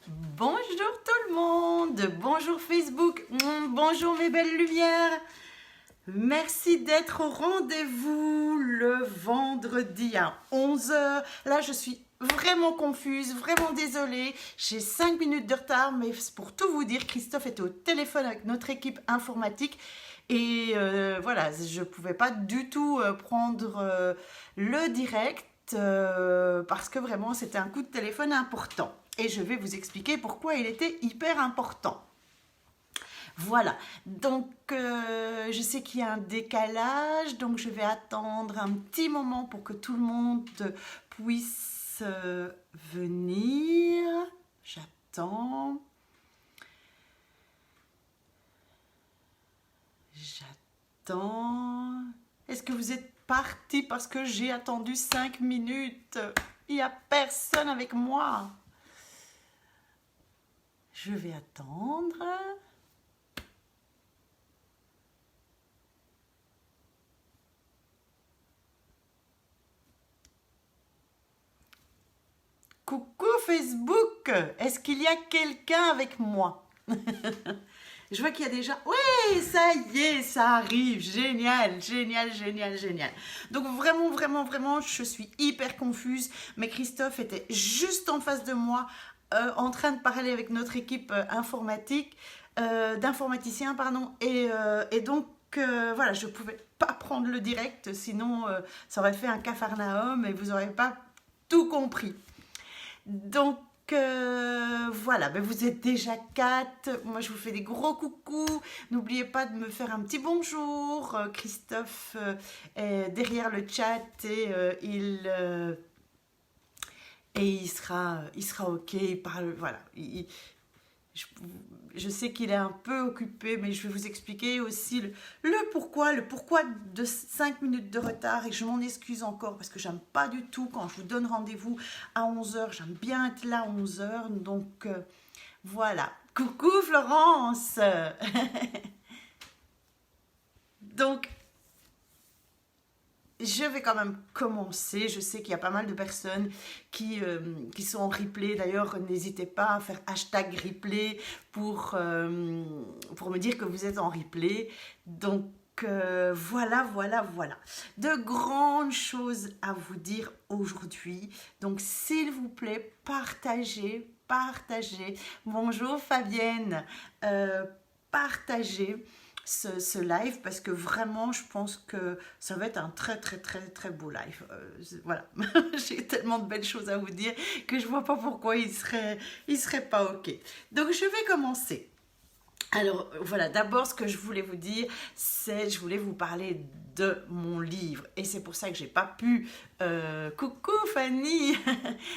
Bonjour tout le monde, bonjour Facebook, bonjour mes belles lumières. Merci d'être au rendez-vous le vendredi à 11 heures. Là, je suis vraiment confuse, vraiment désolée. J'ai 5 minutes de retard, mais pour tout vous dire, Christophe était au téléphone avec notre équipe informatique. Et voilà, je ne pouvais pas du tout prendre le direct parce que vraiment, c'était un coup de téléphone important. Et je vais vous expliquer pourquoi il était hyper important. Voilà, donc je sais qu'il y a un décalage, donc je vais attendre un petit moment pour que tout le monde puisse venir. J'attends. J'attends. Est-ce que vous êtes partis parce que j'ai attendu 5 minutes? Il n'y a personne avec moi. Je vais attendre. Coucou Facebook, est-ce qu'il y a quelqu'un avec moi? Je vois qu'il y a déjà... Oui, ça y est, ça arrive. Génial, génial, génial, génial. Donc vraiment, vraiment, vraiment, je suis hyper confuse. Mais Christophe était juste en face de moi, en train de parler avec notre équipe informatique, d'informaticiens, pardon. Et donc, voilà, je ne pouvais pas prendre le direct, sinon ça aurait fait un capharnaüm et vous n'aurez pas tout compris. Donc voilà, ben vous êtes déjà 4. Moi je vous fais des gros coucous. N'oubliez pas de me faire un petit bonjour. Christophe est derrière le chat et il sera ok. Il parle, voilà. Je, je sais qu'il est un peu occupé, mais je vais vous expliquer aussi le pourquoi de 5 minutes de retard, et je m'en excuse encore parce que j'aime pas du tout quand je vous donne rendez-vous à 11 heures. J'aime bien être là à 11 heures, donc voilà. Coucou Florence. Donc je vais quand même commencer. Je sais qu'il y a pas mal de personnes qui sont en replay. D'ailleurs, n'hésitez pas à faire hashtag replay pour me dire que vous êtes en replay. Donc voilà, voilà, voilà. De grandes choses à vous dire aujourd'hui. Donc s'il vous plaît, partagez, partagez. Bonjour Fabienne. Partagez ce live parce que vraiment je pense que ça va être un très très très très beau live. Voilà, j'ai tellement de belles choses à vous dire que je vois pas pourquoi il serait pas ok. Donc je vais commencer. Alors voilà, d'abord ce que je voulais vous dire, c'est je voulais vous parler de mon livre, et c'est pour ça que j'ai pas pu, coucou Fanny,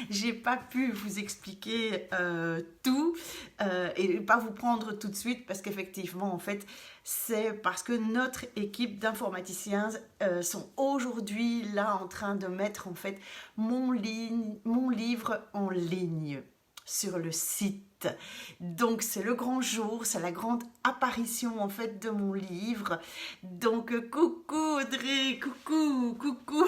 j'ai pas pu vous expliquer tout et pas vous prendre tout de suite parce qu'effectivement en fait c'est parce que notre équipe d'informaticiens sont aujourd'hui là en train de mettre en fait mon livre en ligne sur le site. Donc c'est le grand jour, c'est la grande apparition en fait de mon livre. Donc coucou Audrey, coucou, coucou.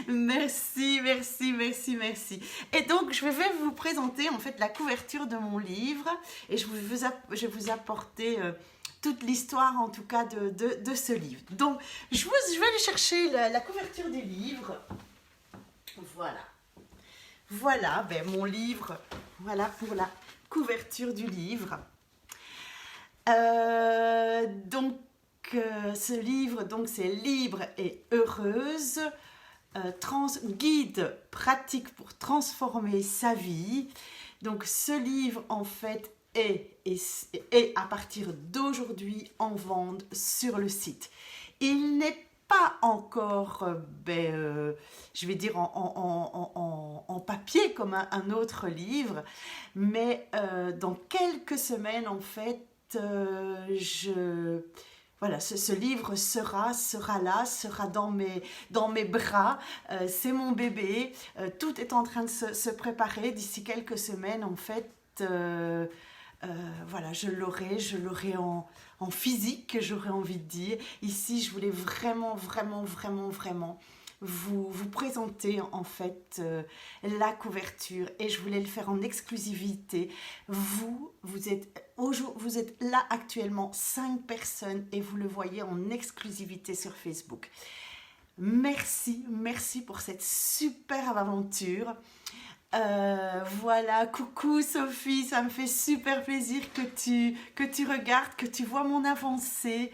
Merci, merci, merci, merci. Et donc je vais vous présenter en fait la couverture de mon livre et je vais vous apporter toute l'histoire en tout cas de ce livre. Donc je vais aller chercher la couverture du livre. Voilà. Voilà, ben, mon livre, voilà pour la couverture du livre. Donc, ce livre, donc c'est Libre et heureuse, guide pratique pour transformer sa vie. Donc, ce livre, en fait, est à partir d'aujourd'hui en vente sur le site. Il n'est pas encore, je vais dire, en papier comme un autre livre, mais dans quelques semaines, en fait, voilà, ce livre sera là, sera dans mes bras. C'est mon bébé. Tout est en train de se préparer. D'ici quelques semaines, en fait, voilà, je l'aurai en physique, j'aurais envie de dire. Ici, je voulais vraiment, vraiment, vraiment, vraiment vous présenter en fait la couverture et je voulais le faire en exclusivité. Vous êtes là actuellement 5 personnes et vous le voyez en exclusivité sur Facebook. Merci pour cette super aventure. Voilà, coucou Sophie, ça me fait super plaisir que tu regardes, que tu vois mon avancée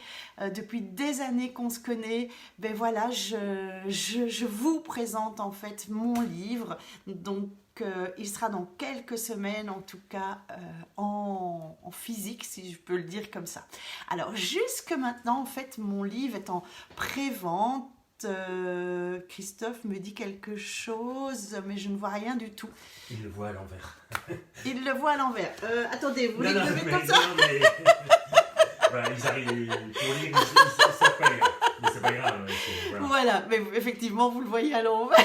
depuis des années qu'on se connaît. Ben voilà, je vous présente en fait mon livre, donc il sera dans quelques semaines, en tout cas en physique, si je peux le dire comme ça. Alors jusque maintenant, en fait, mon livre est en pré-vente. Christophe me dit quelque chose, mais je ne vois rien du tout. Il le voit à l'envers. Il le voit à l'envers. Attendez, vous voulez que je le mette comme ça? Non, mais... voilà, ils arrivent pour lire, ils savent pas lire. Mais c'est pas grave. Voilà, mais effectivement, vous le voyez à l'envers.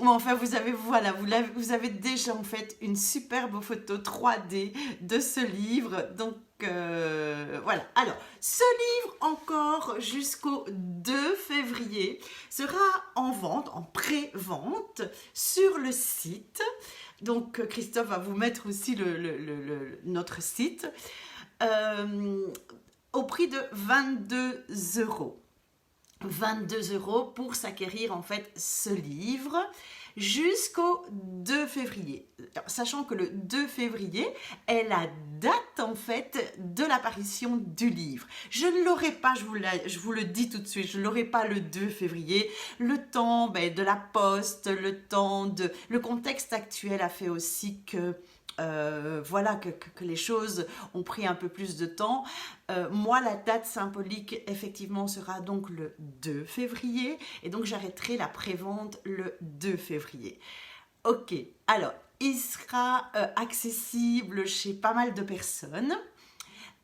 Enfin, vous avez déjà en fait une superbe photo 3D de ce livre. Donc voilà. Alors, ce livre encore jusqu'au 2 février sera en vente, en pré-vente sur le site. Donc Christophe va vous mettre aussi notre site au prix de 22 €. 22 € pour s'acquérir en fait ce livre jusqu'au 2 février. Alors, sachant que le 2 février est la date en fait de l'apparition du livre. Je ne l'aurai pas, je vous le dis tout de suite, je ne l'aurai pas le 2 février. Le temps de la poste, le contexte actuel a fait aussi que voilà que les choses ont pris un peu plus de temps. Moi, la date symbolique, effectivement, sera donc le 2 février. Et donc, j'arrêterai la prévente le 2 février. Ok, alors, il sera accessible chez pas mal de personnes.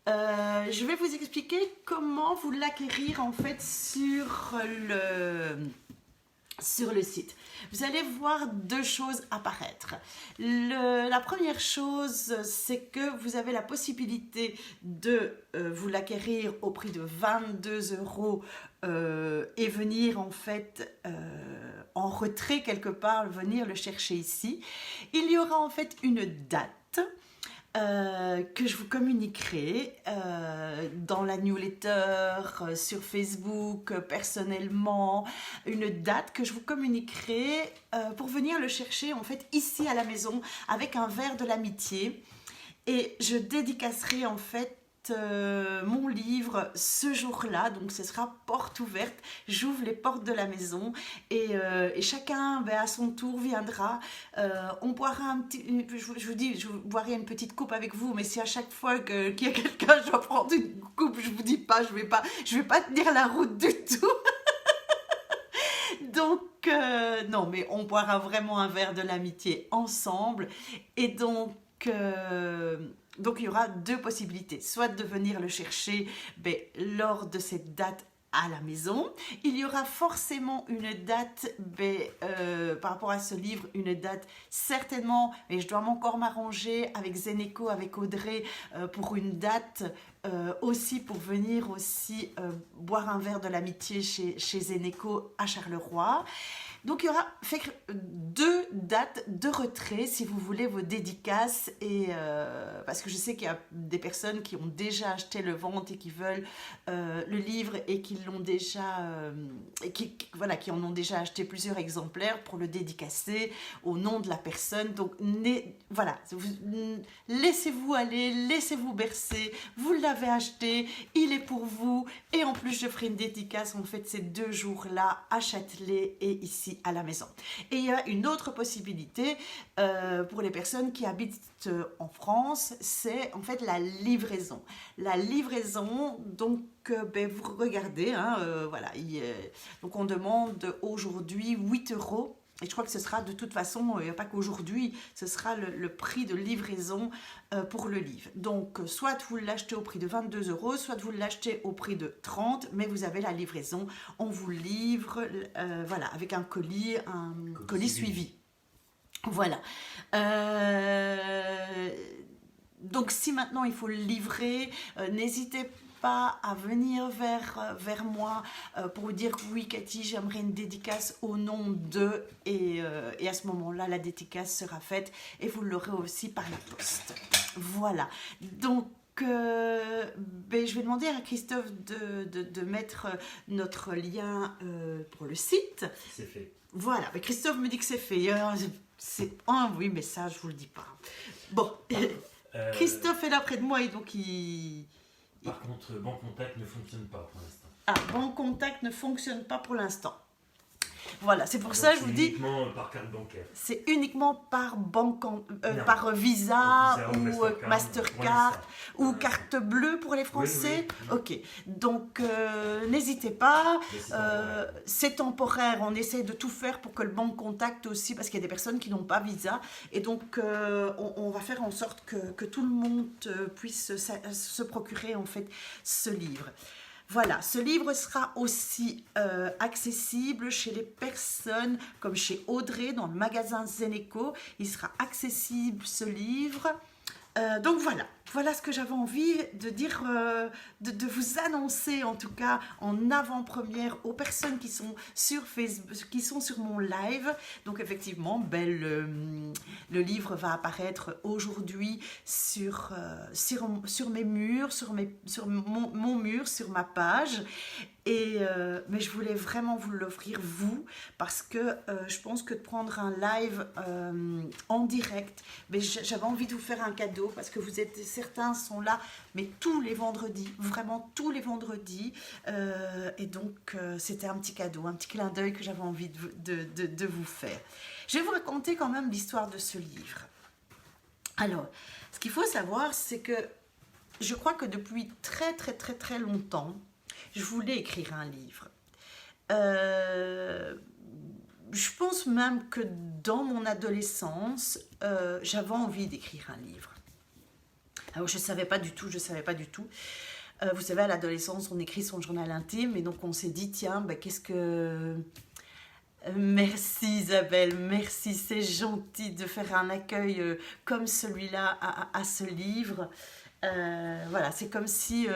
Je vais vous expliquer comment vous l'acquérir, en fait, sur le site. Vous allez voir 2 choses apparaître. La première chose, c'est que vous avez la possibilité de vous l'acquérir au prix de 22 € et venir en fait en retrait quelque part, venir le chercher ici. Il y aura en fait une date que je vous communiquerai dans la newsletter, sur Facebook, personnellement, une date que je vous communiquerai pour venir le chercher en fait ici à la maison avec un verre de l'amitié et je dédicacerai en fait mon livre ce jour-là, donc ce sera porte ouverte, j'ouvre les portes de la maison et chacun à son tour viendra, on boira un petit, je vous dis, je boirai une petite coupe avec vous, mais si à chaque fois qu'il y a quelqu'un, je dois prendre une coupe, je vous dis pas, je vais pas tenir la route du tout. Donc non, mais on boira vraiment un verre de l'amitié ensemble et donc il y aura 2 possibilités, soit de venir le chercher lors de cette date à la maison. Il y aura forcément une date, par rapport à ce livre, une date certainement, mais je dois encore m'arranger avec Zeneco, avec Audrey, pour une date aussi pour venir aussi boire un verre de l'amitié chez Zeneco à Charleroi. Donc il y aura 2 dates de retrait si vous voulez vos dédicaces et parce que je sais qu'il y a des personnes qui ont déjà acheté le ventre et qui veulent le livre et qui l'ont déjà qui en ont déjà acheté plusieurs exemplaires pour le dédicacer au nom de la personne. Donc voilà, laissez-vous aller, laissez-vous bercer, vous l'avez acheté, il est pour vous et en plus je ferai une dédicace en fait ces 2 jours-là à Châtelet et ici à la maison. Et il y a une autre possibilité pour les personnes qui habitent en France, c'est en fait la livraison. La livraison, donc vous regardez, voilà, donc on demande aujourd'hui 8 €. Et je crois que ce sera de toute façon, il n'y a pas qu'aujourd'hui, ce sera le prix de livraison pour le livre. Donc, soit vous l'achetez au prix de 22 €, soit vous l'achetez au prix de 30 €, mais vous avez la livraison. On vous livre, voilà, avec un colis suivi. Voilà. Donc, si maintenant il faut le livrer, n'hésitez pas à venir vers moi pour vous dire oui Cathy, j'aimerais une dédicace au nom de et à ce moment-là la dédicace sera faite et vous l'aurez aussi par la poste. Voilà, donc je vais demander à Christophe de mettre notre lien pour le site. C'est fait. Voilà, mais Christophe me dit que c'est fait. Oui, mais ça, je vous le dis pas. Bon, Christophe est là près de moi et donc Par contre, Bon Contact ne fonctionne pas pour l'instant. Ah, Bon Contact ne fonctionne pas pour l'instant. Voilà, c'est pour ça que je vous dis... uniquement par carte bancaire. C'est uniquement par par Visa ou Mastercard ou carte bleue pour les Français. Oui. Ok, donc n'hésitez pas. C'est temporaire. On essaie de tout faire pour que le banque Contact aussi, parce qu'il y a des personnes qui n'ont pas Visa. Et donc on va faire en sorte que tout le monde puisse se procurer en fait ce livre. Voilà, ce livre sera aussi accessible chez les personnes comme chez Audrey dans le magasin Zeneco. Il sera accessible ce livre. Donc voilà ce que j'avais envie de dire, de vous annoncer en tout cas en avant-première aux personnes qui sont sur Facebook, qui sont sur mon live. Donc effectivement, le livre va apparaître aujourd'hui sur mes murs, sur mon mur, sur ma page. Mais je voulais vraiment vous l'offrir vous parce que je pense que de prendre un live en direct, j'avais envie de vous faire un cadeau parce que certains sont là, mais tous les vendredis, vraiment tous les vendredis, et donc c'était un petit cadeau, un petit clin d'œil que j'avais envie de vous faire. Je vais vous raconter quand même l'histoire de ce livre. Alors, ce qu'il faut savoir, c'est que je crois que depuis très très très très longtemps, je voulais écrire un livre. Je pense même que dans mon adolescence, j'avais envie d'écrire un livre. Alors, je ne savais pas du tout. Vous savez, à l'adolescence, on écrit son journal intime et donc on s'est dit, tiens, qu'est-ce que... Merci Isabelle, merci, c'est gentil de faire un accueil comme celui-là à ce livre. Voilà, c'est comme si...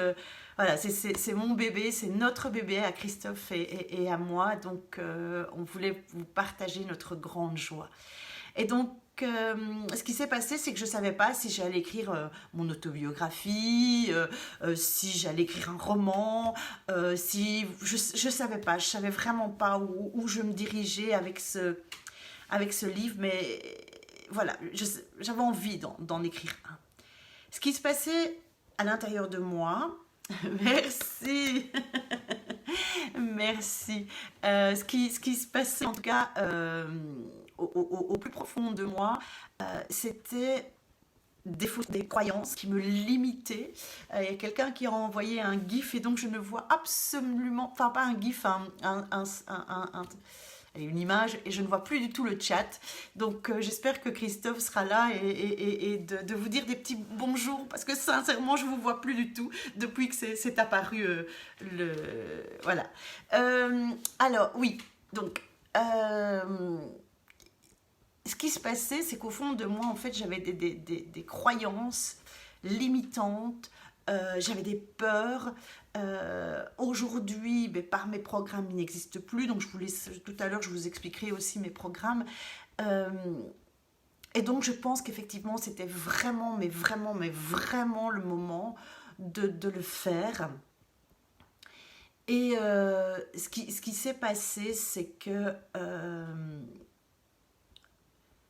Voilà, c'est mon bébé, c'est notre bébé à Christophe et à moi. Donc, on voulait vous partager notre grande joie. Et donc, ce qui s'est passé, c'est que je ne savais pas si j'allais écrire mon autobiographie, si j'allais écrire un roman, je ne savais pas. Je ne savais vraiment pas où je me dirigeais avec ce livre. Mais voilà, j'avais envie d'en écrire un. Ce qui se passait à l'intérieur de moi... Merci. Merci. Ce qui se passait en tout cas au plus profond de moi, c'était des croyances qui me limitaient. Il y a quelqu'un qui a envoyé un gif et donc je ne vois absolument, enfin pas un gif, une image et je ne vois plus du tout le chat. Donc j'espère que Christophe sera là et de vous dire des petits bonjours parce que sincèrement je ne vous vois plus du tout depuis que c'est apparu voilà. Alors oui, donc ce qui se passait, c'est qu'au fond de moi en fait j'avais des croyances limitantes, j'avais des peurs. Aujourd'hui, par mes programmes, ils n'existent plus. Donc, tout à l'heure, je vous expliquerai aussi mes programmes. Et donc, je pense qu'effectivement, c'était vraiment le moment de le faire. Et ce qui s'est passé, c'est que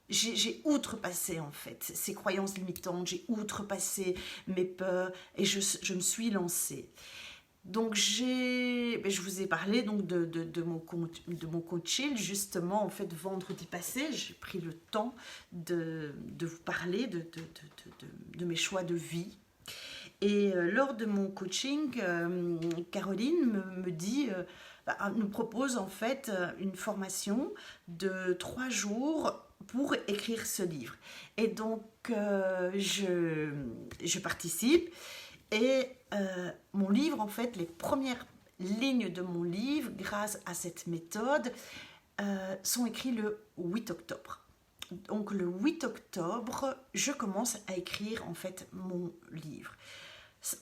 j'ai outrepassé en fait ces croyances limitantes, j'ai outrepassé mes peurs et je me suis lancée. Donc je vous ai parlé donc de mon coaching justement en fait vendredi passé. J'ai pris le temps de vous parler de mes choix de vie. Et lors de mon coaching, Caroline me dit, nous propose en fait une formation de 3 jours pour écrire ce livre. Et donc je participe. Et mon livre, en fait, les premières lignes de mon livre, grâce à cette méthode, sont écrites le 8 octobre. Donc le 8 octobre, je commence à écrire en fait mon livre.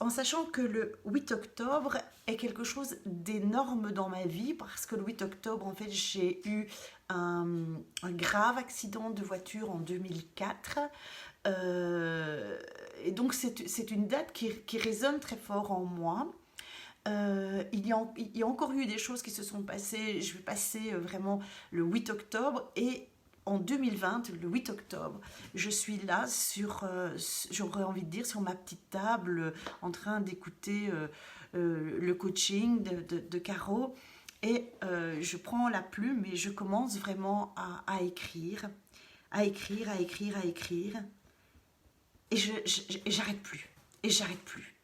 en sachant que le 8 octobre est quelque chose d'énorme dans ma vie, parce que le 8 octobre, en fait, j'ai eu un grave accident de voiture en 2004. Et donc, c'est une date qui résonne très fort en moi. Il y a encore eu des choses qui se sont passées. Je vais passer vraiment le 8 octobre et en 2020, le 8 octobre, je suis là j'aurais envie de dire, sur ma petite table, en train d'écouter le coaching de Caro. Et je prends la plume et je commence vraiment à écrire, à écrire, à écrire, à écrire. Et j'arrête plus. Et j'arrête plus.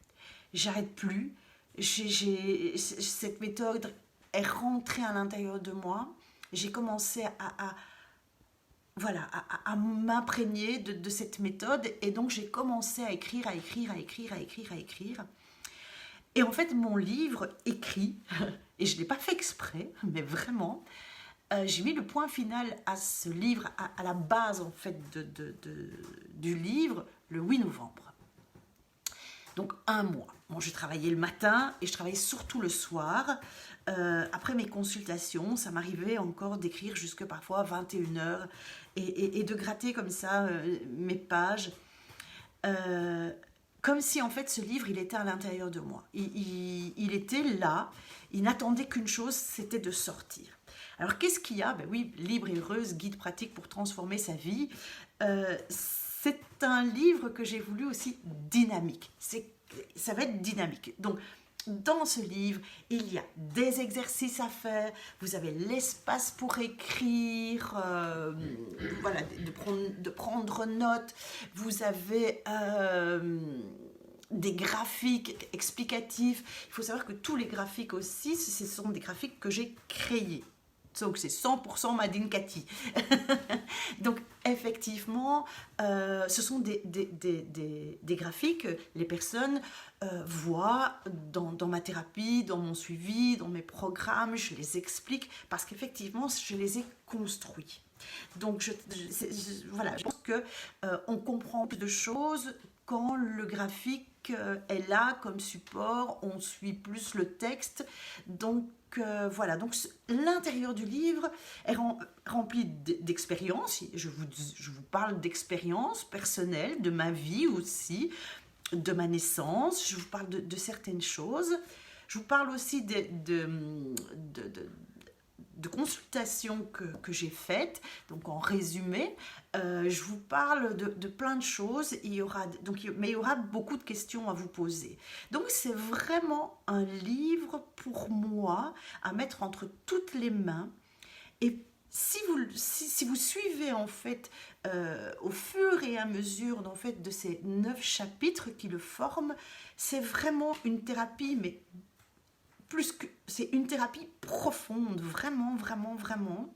J'arrête plus. Cette méthode est rentrée à l'intérieur de moi. J'ai commencé à m'imprégner de cette méthode. Et donc, j'ai commencé à écrire, à écrire, à écrire, à écrire, à écrire. Et en fait, mon livre écrit, et je ne l'ai pas fait exprès, mais vraiment, j'ai mis le point final à ce livre, à la base, en fait, du livre, le 8 novembre. Donc, un mois. Bon, je travaillais le matin et je travaillais surtout le soir. Après mes consultations, ça m'arrivait encore d'écrire jusque parfois 21h et de gratter comme ça mes pages. Comme si en fait ce livre, il était à l'intérieur de moi. Il était là, il n'attendait qu'une chose, c'était de sortir. Alors qu'est-ce qu'il y a? Ben oui, Libre et heureuse, guide pratique pour transformer sa vie. C'est un livre que j'ai voulu aussi dynamique. Ça va être dynamique. Donc, dans ce livre, il y a des exercices à faire, vous avez l'espace pour écrire, voilà, de prendre note, vous avez des graphiques explicatifs. Il faut savoir que tous les graphiques aussi, ce sont des graphiques que j'ai créés. Donc c'est 100% Madine Cathy. Donc effectivement, ce sont des graphiques que les personnes voient dans ma thérapie, dans mon suivi, dans mes programmes. Je les explique parce qu'effectivement, je les ai construits. Donc voilà, je pense qu'on comprend plus de choses quand le graphique est là comme support, on suit plus le texte. Donc voilà, donc l'intérieur du livre est rempli d'expériences. Je vous parle d'expériences personnelles, de ma vie aussi, de ma naissance. Je vous parle de certaines choses. Je vous parle aussi de consultations que j'ai faites. Donc en résumé, je vous parle de plein de choses. Mais il y aura beaucoup de questions à vous poser. Donc c'est vraiment un livre pour moi à mettre entre toutes les mains. Et si vous suivez en fait au fur et à mesure en fait, de ces 9 chapitres qui le forment, c'est vraiment une thérapie, mais c'est une thérapie profonde, vraiment, vraiment, vraiment.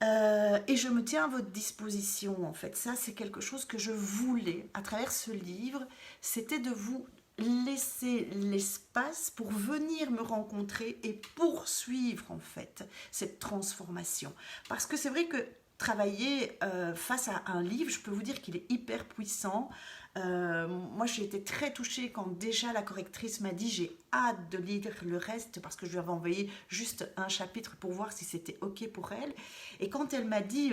Et je me tiens à votre disposition, en fait. Ça, c'est quelque chose que je voulais, à travers ce livre, c'était de vous laisser l'espace pour venir me rencontrer et poursuivre, en fait, cette transformation. Parce que c'est vrai que travailler face à un livre, je peux vous dire qu'il est hyper puissant. Moi j'ai été très touchée quand déjà la correctrice m'a dit j'ai hâte de lire le reste, parce que je lui avais envoyé juste un chapitre pour voir si c'était ok pour elle, et quand elle m'a dit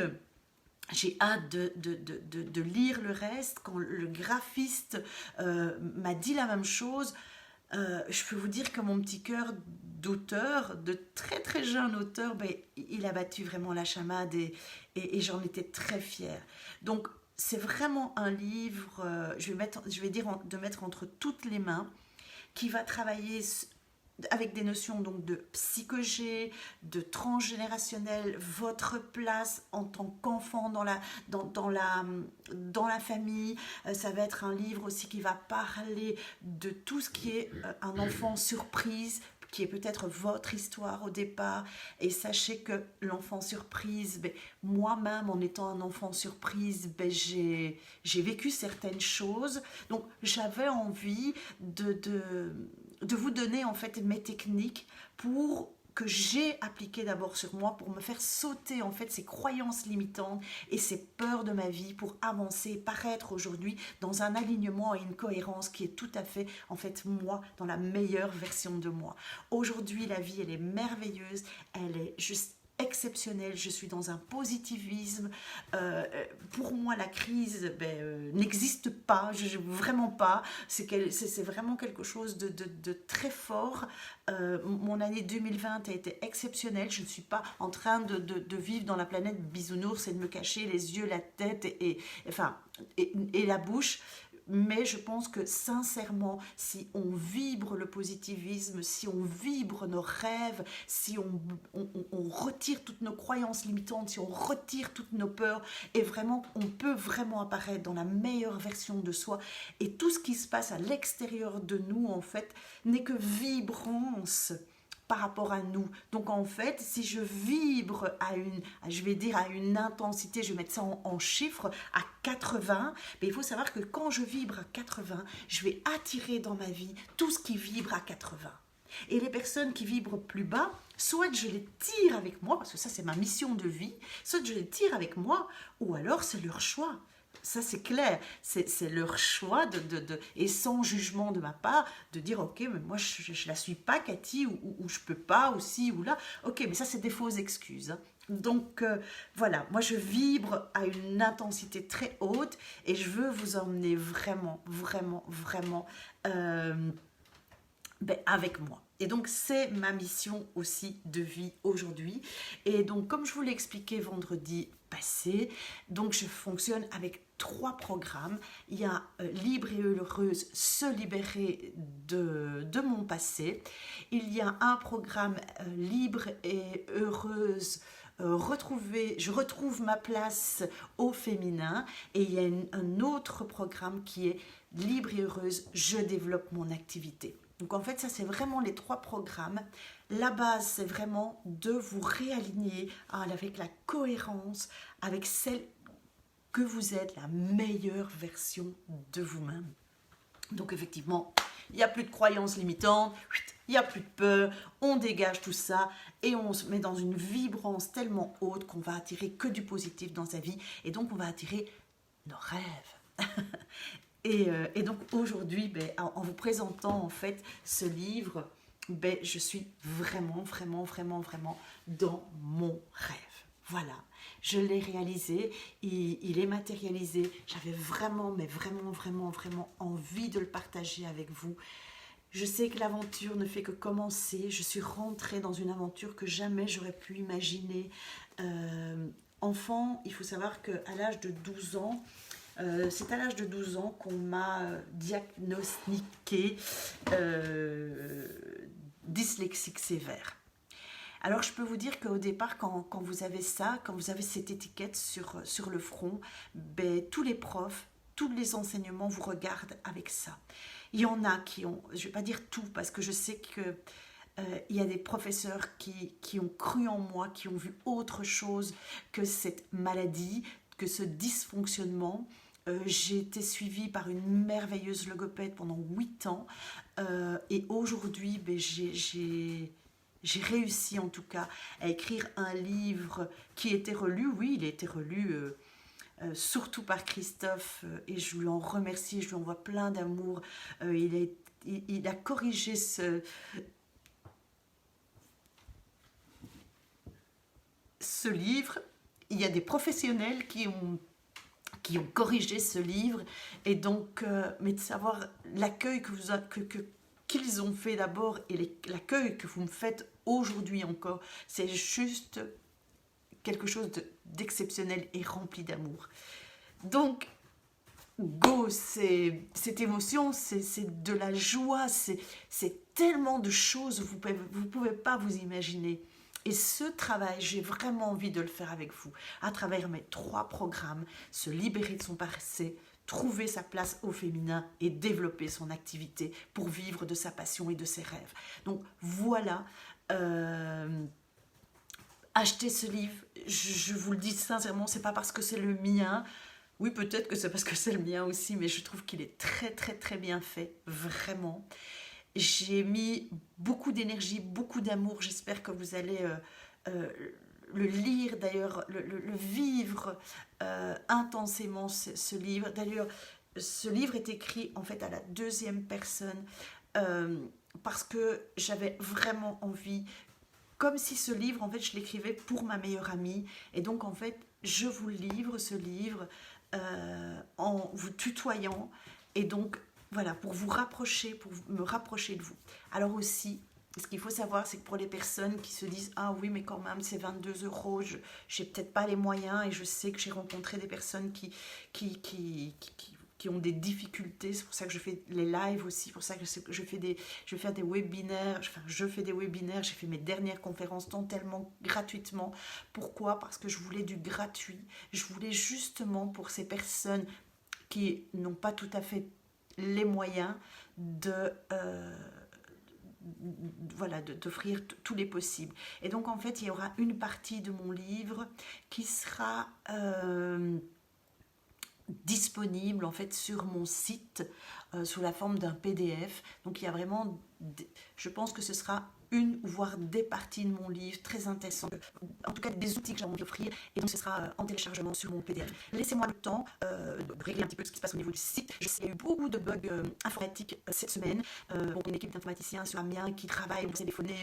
j'ai hâte de lire le reste, quand le graphiste m'a dit la même chose, je peux vous dire que mon petit cœur d'auteur, de très très jeune auteur, il a battu vraiment la chamade et j'en étais très fière. Donc c'est vraiment un livre, je vais dire de mettre entre toutes les mains, qui va travailler avec des notions donc de psychogé, de transgénérationnel, votre place en tant qu'enfant dans la famille. Ça va être un livre aussi qui va parler de tout ce qui est un enfant surprise, qui est peut-être votre histoire au départ. Et sachez que l'enfant surprise, moi-même en étant un enfant surprise, j'ai vécu certaines choses. Donc j'avais envie de vous donner en fait mes techniques pour que j'ai appliqué d'abord sur moi pour me faire sauter en fait ces croyances limitantes et ces peurs de ma vie pour avancer, paraître aujourd'hui dans un alignement et une cohérence qui est tout à fait en fait moi, dans la meilleure version de moi. Aujourd'hui, la vie, elle est merveilleuse, elle est juste exceptionnelle, je suis dans un positivisme. Pour moi, la crise n'existe pas, vraiment pas. C'est vraiment quelque chose de très fort. Mon année 2020 a été exceptionnelle. Je ne suis pas en train de vivre dans la planète bisounours et de me cacher les yeux, la tête et la bouche. Mais je pense que sincèrement, si on vibre le positivisme, si on vibre nos rêves, si on retire toutes nos croyances limitantes, si on retire toutes nos peurs, et vraiment, on peut vraiment apparaître dans la meilleure version de soi. Et tout ce qui se passe à l'extérieur de nous, en fait, n'est que vibrance par rapport à nous. Donc en fait, si je vibre à une intensité, je vais mettre ça en chiffres, à 80, mais il faut savoir que quand je vibre à 80, je vais attirer dans ma vie tout ce qui vibre à 80. Et les personnes qui vibrent plus bas, soit je les tire avec moi, parce que ça c'est ma mission de vie, soit je les tire avec moi, ou alors c'est leur choix. Ça c'est clair, c'est leur choix et sans jugement de ma part de dire ok mais moi je la suis pas Cathy ou je peux pas ou ci ou là, ok mais ça c'est des fausses excuses hein. Donc voilà, moi je vibre à une intensité très haute et je veux vous emmener vraiment avec moi. Et donc c'est ma mission aussi de vie aujourd'hui. Et donc comme je vous l'ai expliqué vendredi passé, donc je fonctionne avec 3 programmes. Il y a Libre et heureuse, se libérer de mon passé. Il y a un programme Libre et heureuse, je retrouve ma place au féminin. Et il y a un autre programme qui est Libre et heureuse, je développe mon activité. Donc en fait, ça c'est vraiment les 3 programmes. La base, c'est vraiment de vous réaligner avec la cohérence, avec celle que vous êtes, la meilleure version de vous-même. Donc effectivement, il n'y a plus de croyances limitantes, il n'y a plus de peur, on dégage tout ça et on se met dans une vibrance tellement haute qu'on va attirer que du positif dans sa vie et donc on va attirer nos rêves. Et donc aujourd'hui, en vous présentant en fait ce livre, je suis vraiment dans mon rêve. Voilà, je l'ai réalisé, il est matérialisé. J'avais vraiment envie de le partager avec vous. Je sais que l'aventure ne fait que commencer. Je suis rentrée dans une aventure que jamais j'aurais pu imaginer. Enfant, il faut savoir qu'à l'âge de 12 ans, c'est à l'âge de 12 ans qu'on m'a diagnostiqué dyslexique sévère. Alors je peux vous dire qu'au départ, quand vous avez ça, quand vous avez cette étiquette sur le front, tous les profs, tous les enseignements vous regardent avec ça. Il y en a qui ont, je ne vais pas dire tout, parce que je sais que il y a des professeurs qui ont cru en moi, qui ont vu autre chose que cette maladie, que ce dysfonctionnement. J'ai été suivie par une merveilleuse logopède pendant 8 ans et aujourd'hui j'ai réussi en tout cas à écrire un livre qui a été relu, oui il a été relu surtout par Christophe et je lui en remercie, je lui envoie plein d'amour, il a corrigé ce livre, il y a des professionnels qui ont corrigé ce livre et donc mais de savoir l'accueil qu'ils ont fait d'abord et l'accueil que vous me faites aujourd'hui encore, c'est juste quelque chose d'exceptionnel et rempli d'amour. Donc go, cette émotion, c'est de la joie, c'est tellement de choses, vous pouvez pas vous imaginer. Et ce travail, j'ai vraiment envie de le faire avec vous, à travers mes 3 programmes, se libérer de son passé, trouver sa place au féminin et développer son activité pour vivre de sa passion et de ses rêves. Donc voilà, achetez ce livre, je vous le dis sincèrement, c'est pas parce que c'est le mien, oui peut-être que c'est parce que c'est le mien aussi, mais je trouve qu'il est très bien fait, vraiment. J'ai mis beaucoup d'énergie, beaucoup d'amour. J'espère que vous allez euh, le lire d'ailleurs, le vivre intensément ce livre. D'ailleurs, ce livre est écrit en fait à la deuxième personne euh, parce que j'avais vraiment envie, comme si ce livre en fait je l'écrivais pour ma meilleure amie. Et donc en fait je vous livre ce livre en vous tutoyant. Et donc voilà, pour vous rapprocher, pour me rapprocher de vous. Alors aussi, ce qu'il faut savoir, c'est que pour les personnes qui se disent ah oui, mais quand même, c'est 22 €, je n'ai peut-être pas les moyens, et je sais que j'ai rencontré des personnes qui ont des difficultés. C'est pour ça que je fais les lives aussi, c'est pour ça que je vais faire des webinaires, enfin je fais des webinaires, j'ai fait mes dernières conférences totalement gratuitement. Pourquoi? Parce que je voulais du gratuit. Je voulais justement pour ces personnes qui n'ont pas tout à fait les moyens de voilà, d'offrir tous les possibles. Et donc en fait il y aura une partie de mon livre qui sera disponible en fait sur mon site sous la forme d'un PDF. Donc il y a vraiment, je pense que ce sera une voire des parties de mon livre très intéressantes, en tout cas des outils que j'ai envie d'offrir, et donc ce sera en téléchargement sur mon PDF. Laissez-moi le temps de régler un petit peu ce qui se passe au niveau du site. Je sais qu'il y a eu beaucoup de bugs informatiques cette semaine. Bon, une équipe d'informaticiens sur Amiens qui travaille, on s'est téléphoné,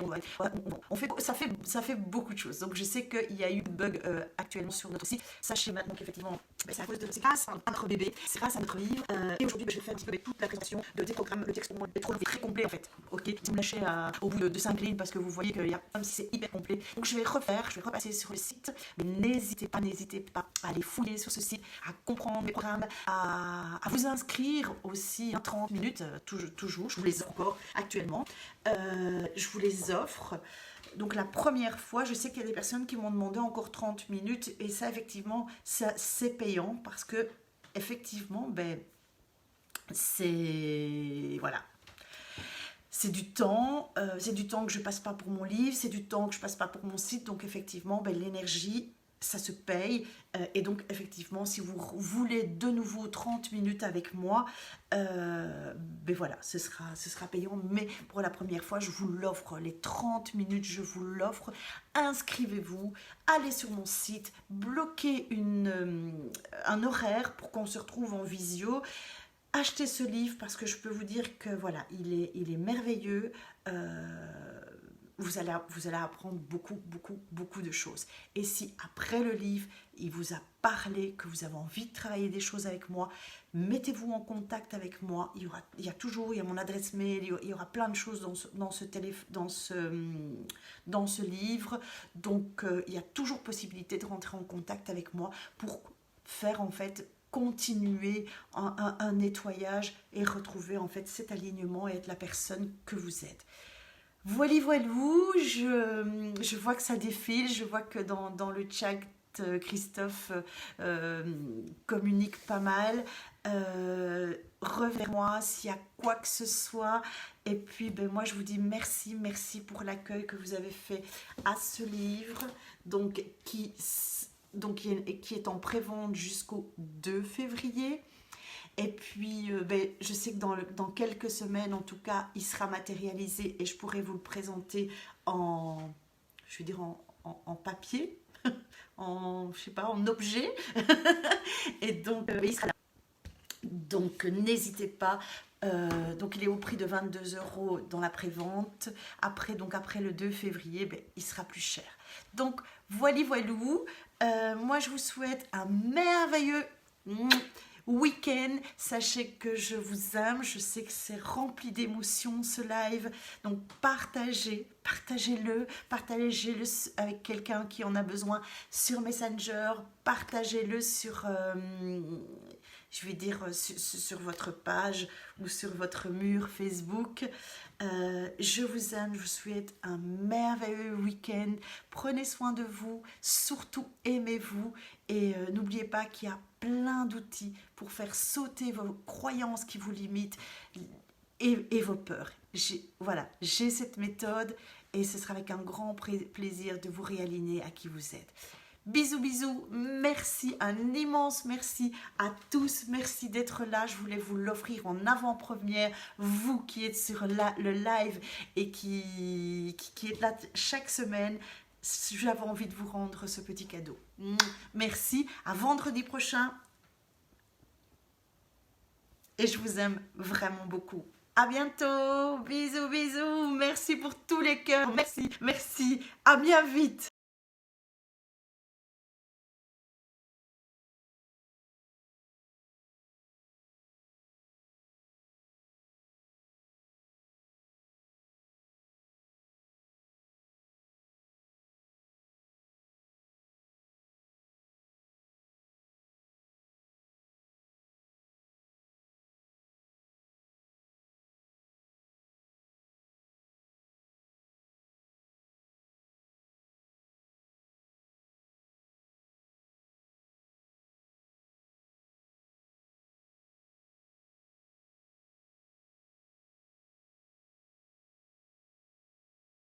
ça fait beaucoup de choses. Donc je sais qu'il y a eu des bugs actuellement sur notre site. Sachez maintenant qu'effectivement c'est à cause de, c'est grâce à notre bébé, c'est grâce à notre livre. Et aujourd'hui je vais faire un petit peu toute la présentation des programmes. Le texte pour moi est trop long, très complet en fait. Ok, vous me lâchez au bout de 5 lignes parce que vous voyez qu'il y a, comme si c'est hyper complet. Donc je vais repasser sur le site. Mais n'hésitez pas à aller fouiller sur ce site, à comprendre les programmes, à vous inscrire aussi 30 minutes, toujours. Je vous les offre encore actuellement. Je vous les offre. Donc la première fois, je sais qu'il y a des personnes qui m'ont demandé encore 30 minutes, et ça effectivement, ça, c'est payant parce que effectivement, ben, c'est voilà, c'est du temps que je passe pas pour mon livre, c'est du temps que je passe pas pour mon site. Donc effectivement, ben, l'énergie, ça se paye. Et donc effectivement, si vous voulez de nouveau 30 minutes avec moi, ben voilà, ce sera payant. Mais pour la première fois, je vous l'offre, les 30 minutes, je vous l'offre. Inscrivez-vous, allez sur mon site, bloquez un horaire pour qu'on se retrouve en visio. Achetez ce livre parce que je peux vous dire que voilà, il est merveilleux. Vous allez apprendre beaucoup de choses. Et si après le livre, il vous a parlé, que vous avez envie de travailler des choses avec moi, mettez-vous en contact avec moi. Il y a mon adresse mail, il y aura plein de choses dans ce livre. Donc il y a toujours possibilité de rentrer en contact avec moi pour faire en fait continuer un nettoyage et retrouver en fait cet alignement et être la personne que vous êtes. Voilou, je vois que ça défile, je vois que dans le chat, Christophe communique pas mal. Revenez-moi s'il y a quoi que ce soit. Et puis, ben, moi, je vous dis merci pour l'accueil que vous avez fait à ce livre, donc qui est en prévente jusqu'au 2 février. Et puis, ben, je sais que dans quelques semaines, en tout cas, il sera matérialisé et je pourrai vous le présenter en papier, en objet. Et donc, il sera là. Donc, n'hésitez pas. Donc, il est au prix de 22 € dans la prévente. Après le 2 février, ben, il sera plus cher. Donc, voilou. Moi, je vous souhaite un merveilleux week-end. Sachez que je vous aime, je sais que c'est rempli d'émotions ce live, donc partagez-le avec quelqu'un qui en a besoin sur Messenger, partagez-le sur sur votre page ou sur votre mur Facebook. Je vous aime, je vous souhaite un merveilleux week-end. Prenez soin de vous, surtout aimez-vous, et n'oubliez pas qu'il y a plein d'outils pour faire sauter vos croyances qui vous limitent et vos peurs. J'ai cette méthode et ce sera avec un grand plaisir de vous réaligner à qui vous êtes. Bisous, bisous. Merci, un immense merci à tous. Merci d'être là. Je voulais vous l'offrir en avant-première. Vous qui êtes sur le live et qui êtes là chaque semaine, j'avais envie de vous rendre ce petit cadeau. Merci. À vendredi prochain. Et je vous aime vraiment beaucoup. À bientôt. Bisous, bisous. Merci pour tous les cœurs. Merci, merci. À bien vite.